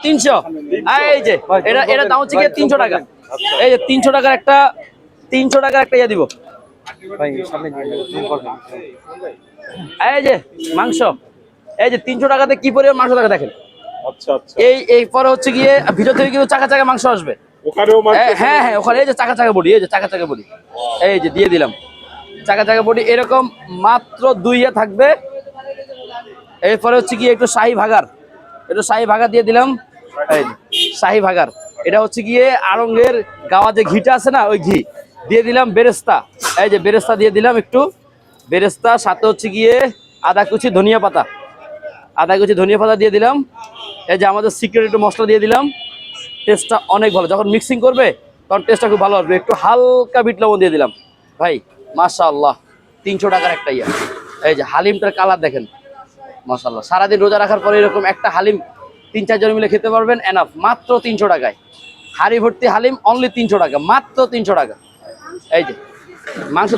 300। এই যে এটা দাম হচ্ছে গিয়ে 300 টাকা। এই যে 300 টাকার একটা 300 টাকার একটা ইয়া দিব এই যে মাংস। এই যে 300 টাকাতে কি পরিমাণ মাংস থাকে দেখেন। আচ্ছা আচ্ছা, এই পরে হচ্ছে গিয়ে ভিতর থেকে কিন্তু চাকা চাকা মাংস আসবে। ওখানেও মাংস? হ্যাঁ হ্যাঁ, ওখানে এই যে চাকা চাকা বডি, এই যে চাকা চাকা বডি, এই যে দিয়ে দিলাম চাকা চাকা বডি। এরকম মাত্র 2 ইয়া থাকবে। এরপরে হচ্ছে গিয়ে একটু শাহী ভাগার দিয়ে দিলাম। এই যে শাহী ভাগার, এটা হচ্ছে গিয়ে আড়ঙ্গের গাওয়া যে ঘিটা আছে না, ওই ঘি দিয়ে দিলাম। বেরেস্তা, এই যে বেরেস্তা দিয়ে দিলাম একটু বেরেস্তা, সাথে হচ্ছে গিয়ে আদা কুচি ধনিয়া পাতা দিয়ে দিলাম। এই যে আমাদের সিক্রেট একটু মশলা দিয়ে দিলাম। টেস্টটা অনেক ভালো, যখন মিক্সিং করবে তখন টেস্টটা খুব ভালো আসবে। একটু হালকা বিট লবণ দিয়ে দিলাম ভাই, মাশাআল্লাহ 300 টাকার একটা ইয়া। এই যে হালিমটার কালার দেখেন, মাশাআল্লাহ। সারাদিন রোজা রাখার পরে এরকম একটা হালিম 3-4 জন মিলে খেতে পারবেন, এনাফ। মাত্র 300 টাকায় হাড়ি ভর্তি হালিম, অনলি 300 টাকা, মাত্র 300 টাকা। এই যে মাংস